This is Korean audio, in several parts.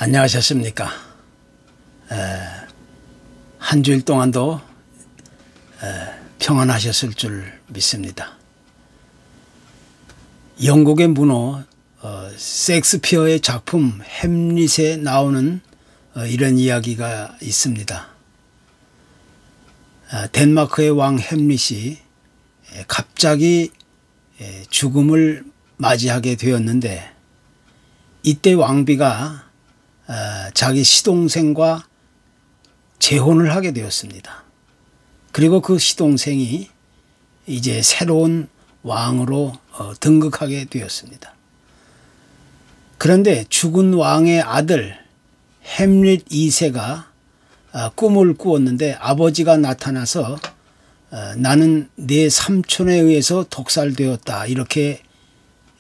안녕하셨습니까? 한 주일 동안도 평안하셨을 줄 믿습니다. 영국의 문호 셰익스피어의 작품 햄릿에 나오는 이런 이야기가 있습니다. 덴마크의 왕 햄릿이 갑자기 죽음을 맞이하게 되었는데, 이때 왕비가 자기 시동생과 재혼을 하게 되었습니다. 그리고 그 시동생이 이제 새로운 왕으로 등극하게 되었습니다. 그런데 죽은 왕의 아들 햄릿 2세가 꿈을 꾸었는데, 아버지가 나타나서 나는 내 삼촌에 의해서 독살되었다 이렇게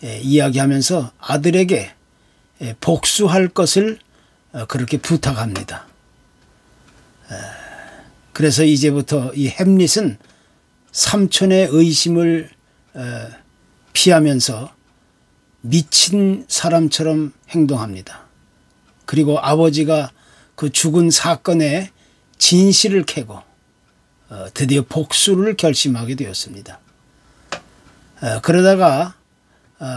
이야기하면서 아들에게 복수할 것을 그렇게 부탁합니다. 그래서 이제부터 이 햄릿은 삼촌의 의심을 피하면서 미친 사람처럼 행동합니다. 그리고 아버지가 그 죽은 사건의 진실을 캐고 드디어 복수를 결심하게 되었습니다. 그러다가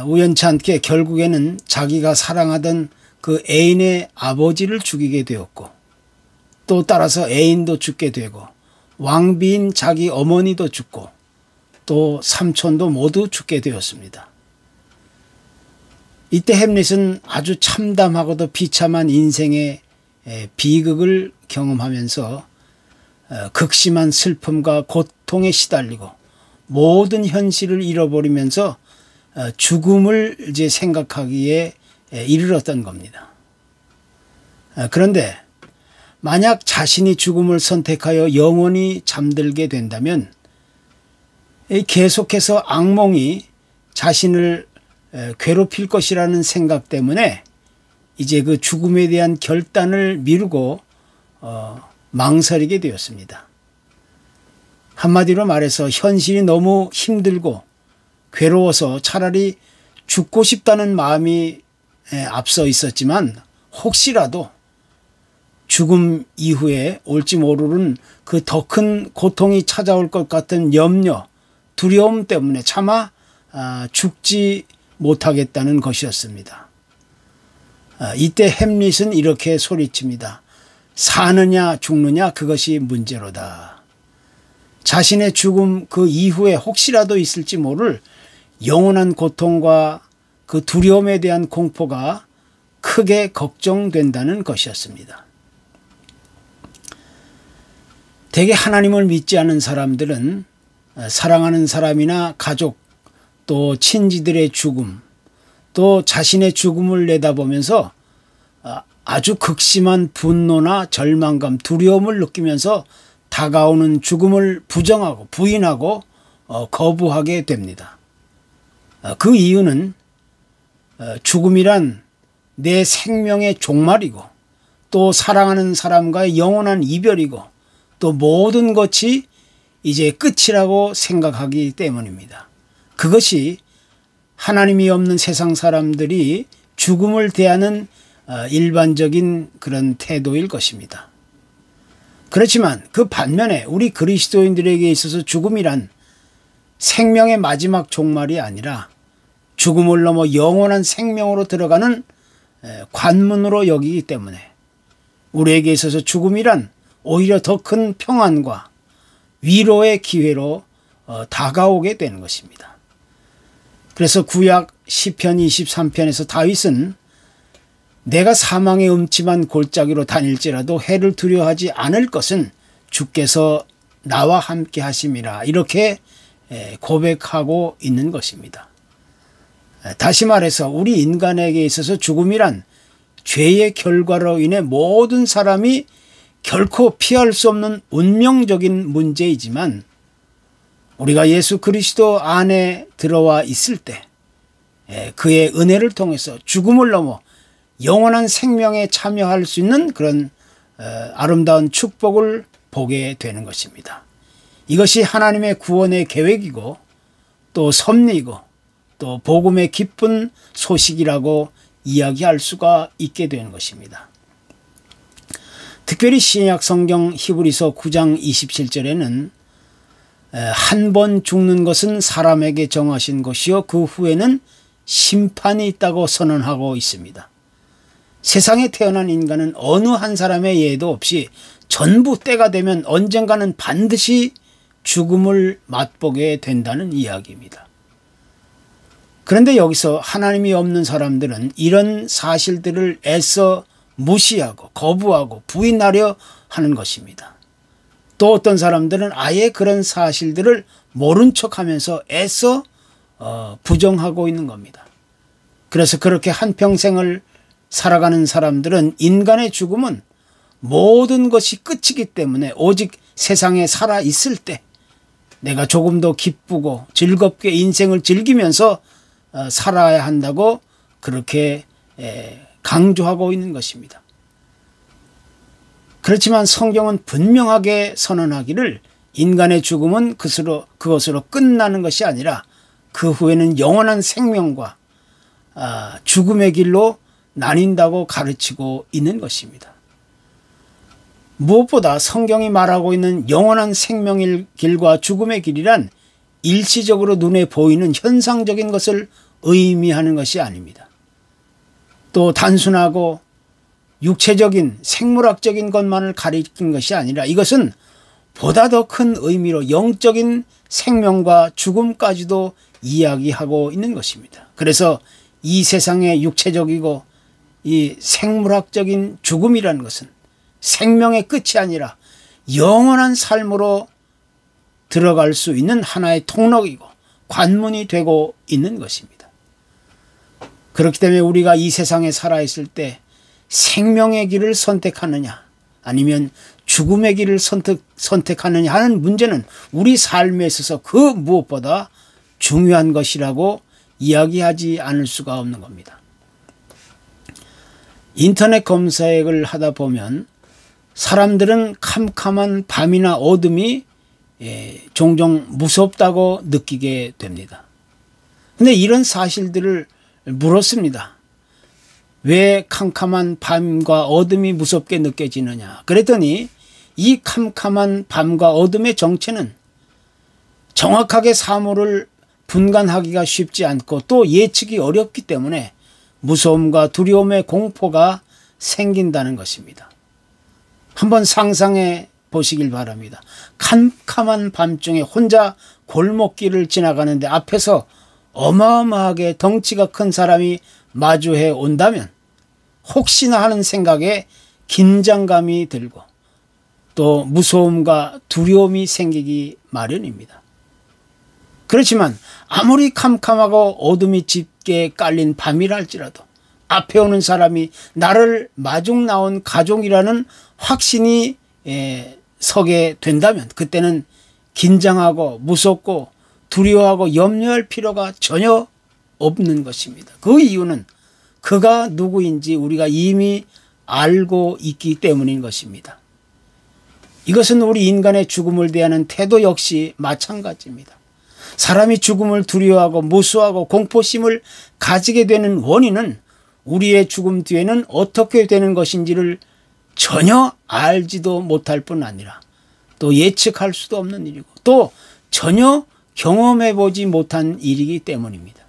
우연치 않게 결국에는 자기가 사랑하던 그 애인의 아버지를 죽이게 되었고, 또 따라서 애인도 죽게 되고, 왕비인 자기 어머니도 죽고, 또 삼촌도 모두 죽게 되었습니다. 이때 햄릿은 아주 참담하고도 비참한 인생의 비극을 경험하면서 극심한 슬픔과 고통에 시달리고 모든 현실을 잃어버리면서 죽음을 이제 생각하기에 이르렀던 겁니다. 그런데 만약 자신이 죽음을 선택하여 영원히 잠들게 된다면 계속해서 악몽이 자신을 괴롭힐 것이라는 생각 때문에 이제 그 죽음에 대한 결단을 미루고 망설이게 되었습니다. 한마디로 말해서 현실이 너무 힘들고 괴로워서 차라리 죽고 싶다는 마음이 앞서 있었지만, 혹시라도 죽음 이후에 올지 모르는 그 더 큰 고통이 찾아올 것 같은 염려, 두려움 때문에 차마 죽지 못하겠다는 것이었습니다. 이때 햄릿은 이렇게 소리칩니다. 사느냐 죽느냐 그것이 문제로다. 자신의 죽음 그 이후에 혹시라도 있을지 모를 영원한 고통과 그 두려움에 대한 공포가 크게 걱정된다는 것이었습니다. 대개 하나님을 믿지 않은 사람들은 사랑하는 사람이나 가족, 또 친지들의 죽음, 또 자신의 죽음을 내다보면서 아주 극심한 분노나 절망감, 두려움을 느끼면서 다가오는 죽음을 부정하고 부인하고 거부하게 됩니다. 그 이유는 죽음이란 내 생명의 종말이고, 또 사랑하는 사람과의 영원한 이별이고, 또 모든 것이 이제 끝이라고 생각하기 때문입니다. 그것이 하나님이 없는 세상 사람들이 죽음을 대하는 일반적인 그런 태도일 것입니다. 그렇지만 그 반면에 우리 그리스도인들에게 있어서 죽음이란 생명의 마지막 종말이 아니라 죽음을 넘어 영원한 생명으로 들어가는 관문으로 여기기 때문에 우리에게 있어서 죽음이란 오히려 더 큰 평안과 위로의 기회로 다가오게 되는 것입니다. 그래서 구약 시편 23편에서 다윗은 내가 사망의 음침한 골짜기로 다닐지라도 해를 두려워하지 않을 것은 주께서 나와 함께 하심이라 이렇게 고백하고 있는 것입니다. 다시 말해서 우리 인간에게 있어서 죽음이란 죄의 결과로 인해 모든 사람이 결코 피할 수 없는 운명적인 문제이지만, 우리가 예수 그리스도 안에 들어와 있을 때 그의 은혜를 통해서 죽음을 넘어 영원한 생명에 참여할 수 있는 그런 아름다운 축복을 보게 되는 것입니다. 이것이 하나님의 구원의 계획이고 또 섭리이고 또 복음의 기쁜 소식이라고 이야기할 수가 있게 되는 것입니다. 특별히 신약 성경 히브리서 9장 27절에는 한 번 죽는 것은 사람에게 정하신 것이요 그 후에는 심판이 있다고 선언하고 있습니다. 세상에 태어난 인간은 어느 한 사람의 예도 없이 전부 때가 되면 언젠가는 반드시 죽음을 맛보게 된다는 이야기입니다. 그런데 여기서 하나님이 없는 사람들은 이런 사실들을 애써 무시하고 거부하고 부인하려 하는 것입니다. 또 어떤 사람들은 아예 그런 사실들을 모른 척하면서 애써 부정하고 있는 겁니다. 그래서 그렇게 한평생을 살아가는 사람들은 인간의 죽음은 모든 것이 끝이기 때문에 오직 세상에 살아있을 때 내가 조금 더 기쁘고 즐겁게 인생을 즐기면서 살아야 한다고 그렇게 강조하고 있는 것입니다. 그렇지만 성경은 분명하게 선언하기를 인간의 죽음은 그것으로 끝나는 것이 아니라 그 후에는 영원한 생명과 죽음의 길로 나뉜다고 가르치고 있는 것입니다. 무엇보다 성경이 말하고 있는 영원한 생명의 길과 죽음의 길이란 일시적으로 눈에 보이는 현상적인 것을 의미하는 것이 아닙니다. 또 단순하고 육체적인 생물학적인 것만을 가리킨 것이 아니라 이것은 보다 더 큰 의미로 영적인 생명과 죽음까지도 이야기하고 있는 것입니다. 그래서 이 세상의 육체적이고 이 생물학적인 죽음이라는 것은 생명의 끝이 아니라 영원한 삶으로 들어갈 수 있는 하나의 통로이고 관문이 되고 있는 것입니다. 그렇기 때문에 우리가 이 세상에 살아있을 때 생명의 길을 선택하느냐 아니면 죽음의 길을 선택하느냐 하는 문제는 우리 삶에 있어서 그 무엇보다 중요한 것이라고 이야기하지 않을 수가 없는 겁니다. 인터넷 검색을 하다 보면 사람들은 캄캄한 밤이나 어둠이 종종 무섭다고 느끼게 됩니다. 그런데 이런 사실들을 물었습니다. 왜 캄캄한 밤과 어둠이 무섭게 느껴지느냐. 그랬더니 이 캄캄한 밤과 어둠의 정체는 정확하게 사물을 분간하기가 쉽지 않고 또 예측이 어렵기 때문에 무서움과 두려움의 공포가 생긴다는 것입니다. 한번 상상해 보시길 바랍니다. 캄캄한 밤중에 혼자 골목길을 지나가는데 앞에서 어마어마하게 덩치가 큰 사람이 마주해 온다면 혹시나 하는 생각에 긴장감이 들고 또 무서움과 두려움이 생기기 마련입니다. 그렇지만 아무리 캄캄하고 어둠이 짙게 깔린 밤이라 할지라도 앞에 오는 사람이 나를 마중 나온 가족이라는 확신이 서게 된다면 그때는 긴장하고 무섭고 두려워하고 염려할 필요가 전혀 없는 것입니다. 그 이유는 그가 누구인지 우리가 이미 알고 있기 때문인 것입니다. 이것은 우리 인간의 죽음을 대하는 태도 역시 마찬가지입니다. 사람이 죽음을 두려워하고 무서워하고 공포심을 가지게 되는 원인은 우리의 죽음 뒤에는 어떻게 되는 것인지를 전혀 알지도 못할 뿐 아니라 또 예측할 수도 없는 일이고 또 전혀 경험해 보지 못한 일이기 때문입니다.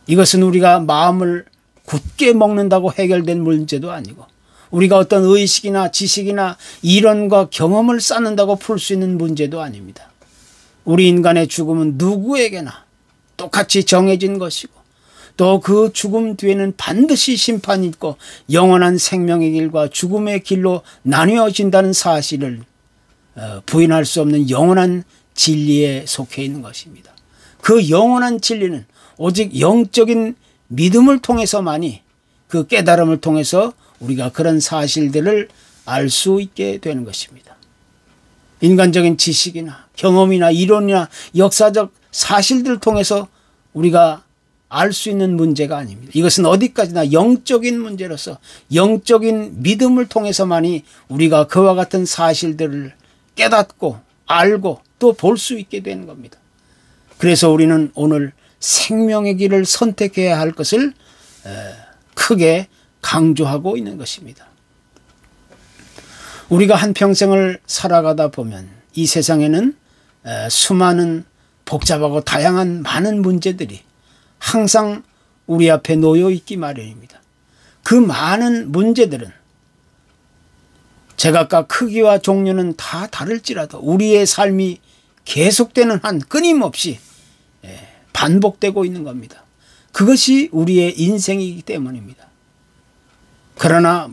이것은 우리가 마음을 굳게 먹는다고 해결된 문제도 아니고 우리가 어떤 의식이나 지식이나 이론과 경험을 쌓는다고 풀 수 있는 문제도 아닙니다. 우리 인간의 죽음은 누구에게나 똑같이 정해진 것이고 또 그 죽음 뒤에는 반드시 심판이 있고 영원한 생명의 길과 죽음의 길로 나뉘어진다는 사실을 부인할 수 없는 영원한 진리에 속해 있는 것입니다. 그 영원한 진리는 오직 영적인 믿음을 통해서만이 그 깨달음을 통해서 우리가 그런 사실들을 알 수 있게 되는 것입니다. 인간적인 지식이나 경험이나 이론이나 역사적 사실들을 통해서 우리가 알 수 있는 문제가 아닙니다. 이것은 어디까지나 영적인 문제로서 영적인 믿음을 통해서만이 우리가 그와 같은 사실들을 깨닫고 알고 또 볼 수 있게 되는 겁니다. 그래서 우리는 오늘 생명의 길을 선택해야 할 것을 크게 강조하고 있는 것입니다. 우리가 한평생을 살아가다 보면 이 세상에는 수많은 복잡하고 다양한 많은 문제들이 항상 우리 앞에 놓여 있기 마련입니다. 그 많은 문제들은 제각각 크기와 종류는 다 다를지라도 우리의 삶이 계속되는 한 끊임없이 반복되고 있는 겁니다. 그것이 우리의 인생이기 때문입니다. 그러나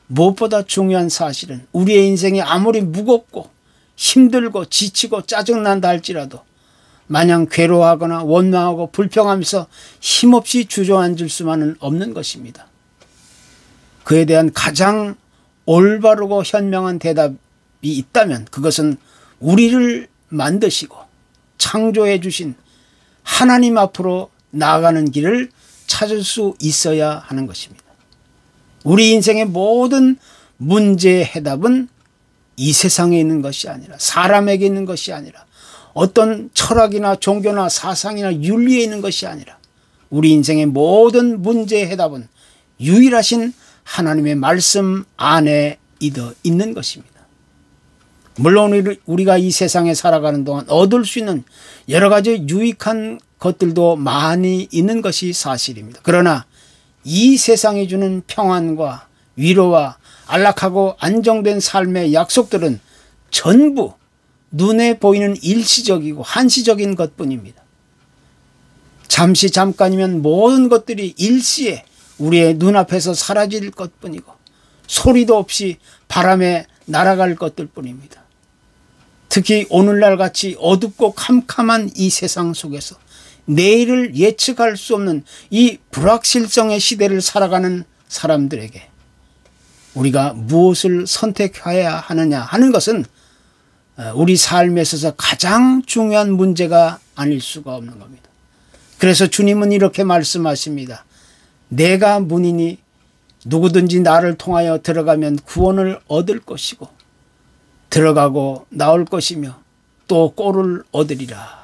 무엇보다 중요한 사실은 우리의 인생이 아무리 무겁고 힘들고 지치고 짜증난다 할지라도 마냥 괴로워하거나 원망하고 불평하면서 힘없이 주저앉을 수만은 없는 것입니다. 그에 대한 가장 올바르고 현명한 대답이 있다면 그것은 우리를 만드시고 창조해 주신 하나님 앞으로 나아가는 길을 찾을 수 있어야 하는 것입니다. 우리 인생의 모든 문제의 해답은 이 세상에 있는 것이 아니라 사람에게 있는 것이 아니라 어떤 철학이나 종교나 사상이나 윤리에 있는 것이 아니라 우리 인생의 모든 문제의 해답은 유일하신 하나님의 말씀 안에 있는 것입니다. 물론 우리가 이 세상에 살아가는 동안 얻을 수 있는 여러 가지 유익한 것들도 많이 있는 것이 사실입니다. 그러나 이 세상이 주는 평안과 위로와 안락하고 안정된 삶의 약속들은 전부 눈에 보이는 일시적이고 한시적인 것뿐입니다. 잠깐이면 모든 것들이 일시에 우리의 눈앞에서 사라질 것뿐이고 소리도 없이 바람에 날아갈 것들 뿐입니다. 특히 오늘날 같이 어둡고 캄캄한 이 세상 속에서 내일을 예측할 수 없는 이 불확실성의 시대를 살아가는 사람들에게 우리가 무엇을 선택해야 하느냐 하는 것은 우리 삶에 있어서 가장 중요한 문제가 아닐 수가 없는 겁니다. 그래서 주님은 이렇게 말씀하십니다. 내가 문이니 누구든지 나를 통하여 들어가면 구원을 얻을 것이고 들어가고 나올 것이며 또 꼴을 얻으리라.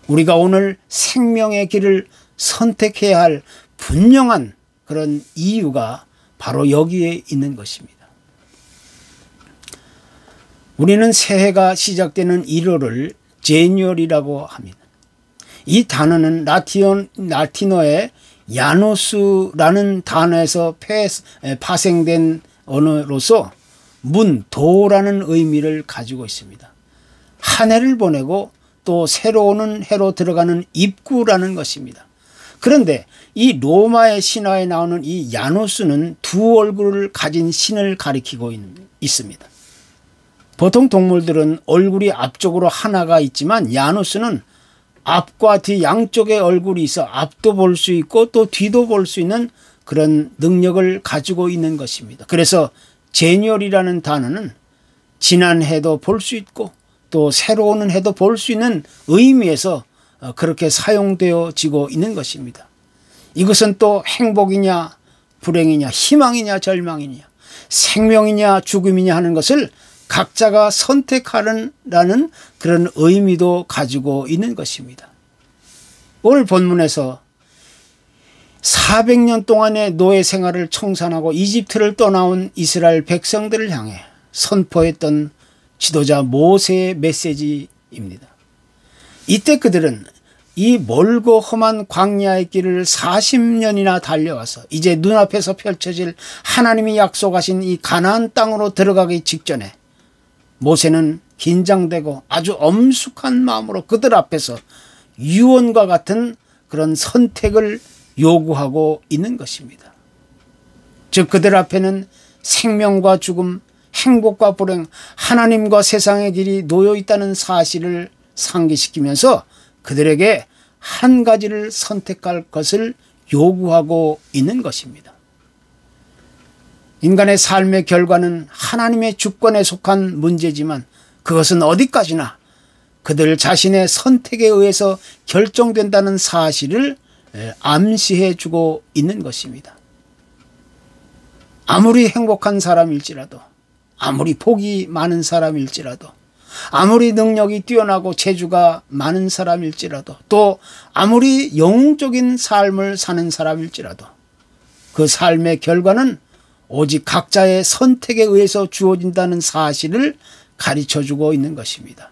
우리가 오늘 생명의 길을 선택해야 할 분명한 그런 이유가 바로 여기에 있는 것입니다. 우리는 새해가 시작되는 1월을 제뉴얼이라고 합니다. 이 단어는 라틴어의 야노스라는 단어에서 파생된 언어로서 도라는 의미를 가지고 있습니다. 한 해를 보내고 또 새로 오는 해로 들어가는 입구라는 것입니다. 그런데 이 로마의 신화에 나오는 이 야노스는 두 얼굴을 가진 신을 가리키고 있습니다. 보통 동물들은 얼굴이 앞쪽으로 하나가 있지만 야노스는 앞과 뒤 양쪽에 얼굴이 있어 앞도 볼 수 있고 또 뒤도 볼 수 있는 그런 능력을 가지고 있는 것입니다. 그래서 제뉴얼이라는 단어는 지난 해도 볼 수 있고 또 새로 오는 해도 볼 수 있는 의미에서 그렇게 사용되어지고 있는 것입니다. 이것은 또 행복이냐 불행이냐 희망이냐 절망이냐 생명이냐 죽음이냐 하는 것을 각자가 선택하라는 그런 의미도 가지고 있는 것입니다. 오늘 본문에서 400년 동안의 노예 생활을 청산하고 이집트를 떠나온 이스라엘 백성들을 향해 선포했던 지도자 모세의 메시지입니다. 이때 그들은 이 멀고 험한 광야의 길을 40년이나 달려와서 이제 눈앞에서 펼쳐질 하나님이 약속하신 이 가나안 땅으로 들어가기 직전에 모세는 긴장되고 아주 엄숙한 마음으로 그들 앞에서 유언과 같은 그런 선택을 요구하고 있는 것입니다. 즉 그들 앞에는 생명과 죽음, 행복과 불행, 하나님과 세상의 길이 놓여 있다는 사실을 상기시키면서 그들에게 한 가지를 선택할 것을 요구하고 있는 것입니다. 인간의 삶의 결과는 하나님의 주권에 속한 문제지만 그것은 어디까지나 그들 자신의 선택에 의해서 결정된다는 사실을 암시해 주고 있는 것입니다. 아무리 행복한 사람일지라도 아무리 복이 많은 사람일지라도 아무리 능력이 뛰어나고 재주가 많은 사람일지라도 또 아무리 영웅적인 삶을 사는 사람일지라도 그 삶의 결과는 오직 각자의 선택에 의해서 주어진다는 사실을 가르쳐주고 있는 것입니다.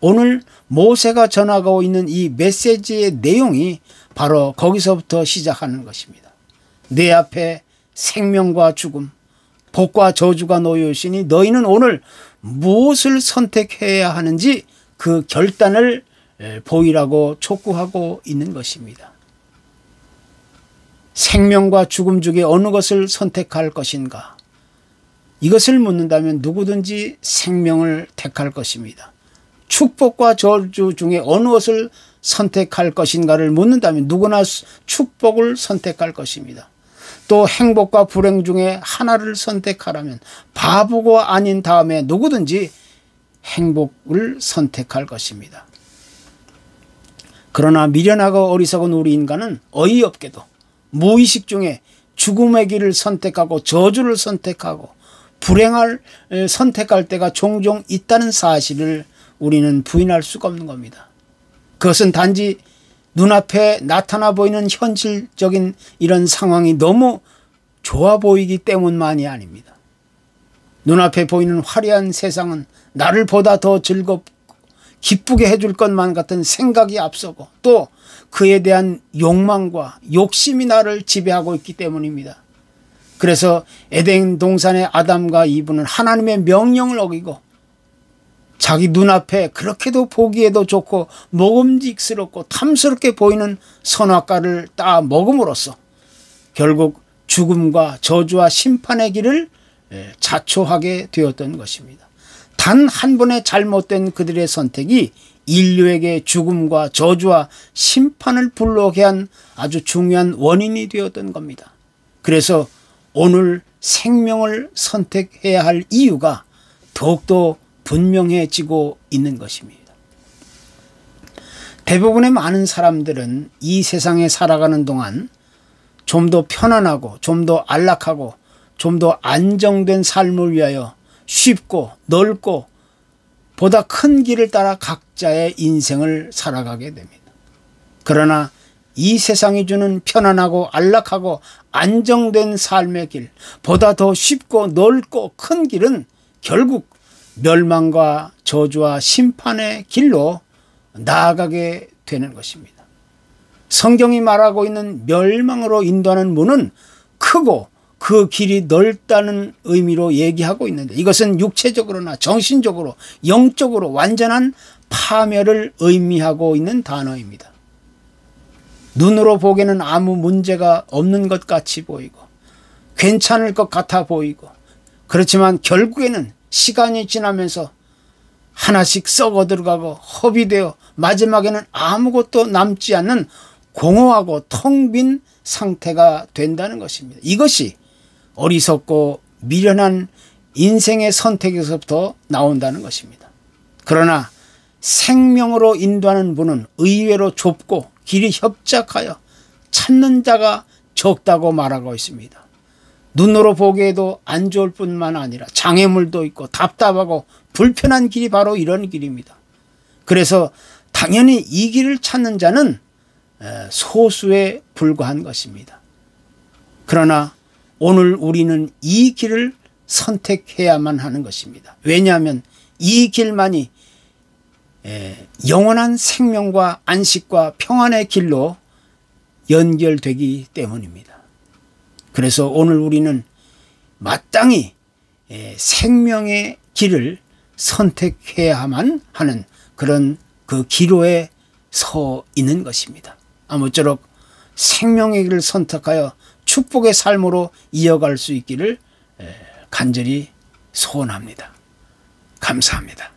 오늘 모세가 전하고 있는 이 메시지의 내용이 바로 거기서부터 시작하는 것입니다. 내 앞에 생명과 죽음, 복과 저주가 놓여 있으니 너희는 오늘 무엇을 선택해야 하는지 그 결단을 보이라고 촉구하고 있는 것입니다. 생명과 죽음 중에 어느 것을 선택할 것인가? 이것을 묻는다면 누구든지 생명을 택할 것입니다. 축복과 저주 중에 어느 것을 선택할 것인가를 묻는다면 누구나 축복을 선택할 것입니다. 또 행복과 불행 중에 하나를 선택하라면 바보가 아닌 다음에 누구든지 행복을 선택할 것입니다. 그러나 미련하고 어리석은 우리 인간은 어이없게도 무의식 중에 죽음의 길을 선택하고 저주를 선택하고 불행을 선택할 때가 종종 있다는 사실을 우리는 부인할 수가 없는 겁니다. 그것은 단지 눈앞에 나타나 보이는 현실적인 이런 상황이 너무 좋아 보이기 때문만이 아닙니다. 눈앞에 보이는 화려한 세상은 나를 보다 더 즐겁고 기쁘게 해줄 것만 같은 생각이 앞서고 또 그에 대한 욕망과 욕심이 나를 지배하고 있기 때문입니다. 그래서 에덴 동산의 아담과 이브는 하나님의 명령을 어기고 자기 눈앞에 그렇게도 보기에도 좋고 먹음직스럽고 탐스럽게 보이는 선악과를 따 먹음으로써 결국 죽음과 저주와 심판의 길을 자초하게 되었던 것입니다. 단 한 번의 잘못된 그들의 선택이 인류에게 죽음과 저주와 심판을 불러오게 한 아주 중요한 원인이 되었던 겁니다. 그래서 오늘 생명을 선택해야 할 이유가 더욱더 분명해지고 있는 것입니다. 대부분의 많은 사람들은 이 세상에 살아가는 동안 좀 더 편안하고 좀 더 안락하고 좀 더 안정된 삶을 위하여 쉽고 넓고 보다 큰 길을 따라 각자의 인생을 살아가게 됩니다. 그러나 이 세상이 주는 편안하고 안락하고 안정된 삶의 길, 보다 더 쉽고 넓고 큰 길은 결국 멸망과 저주와 심판의 길로 나아가게 되는 것입니다. 성경이 말하고 있는 멸망으로 인도하는 문은 크고 그 길이 넓다는 의미로 얘기하고 있는데 이것은 육체적으로나 정신적으로 영적으로 완전한 파멸을 의미하고 있는 단어입니다. 눈으로 보기에는 아무 문제가 없는 것 같이 보이고 괜찮을 것 같아 보이고 그렇지만 결국에는 시간이 지나면서 하나씩 썩어 들어가고 허비되어 마지막에는 아무것도 남지 않는 공허하고 텅 빈 상태가 된다는 것입니다. 이것이 어리석고 미련한 인생의 선택에서부터 나온다는 것입니다. 그러나 생명으로 인도하는 문은 의외로 좁고 길이 협착하여 찾는 자가 적다고 말하고 있습니다. 눈으로 보기에도 안 좋을 뿐만 아니라 장애물도 있고 답답하고 불편한 길이 바로 이런 길입니다. 그래서 당연히 이 길을 찾는 자는 소수에 불과한 것입니다. 그러나 오늘 우리는 이 길을 선택해야만 하는 것입니다. 왜냐하면 이 길만이 영원한 생명과 안식과 평안의 길로 연결되기 때문입니다. 그래서 오늘 우리는 마땅히 생명의 길을 선택해야만 하는 그런 그 기로에 서 있는 것입니다. 아무쪼록 생명의 길을 선택하여 축복의 삶으로 이어갈 수 있기를 간절히 소원합니다. 감사합니다.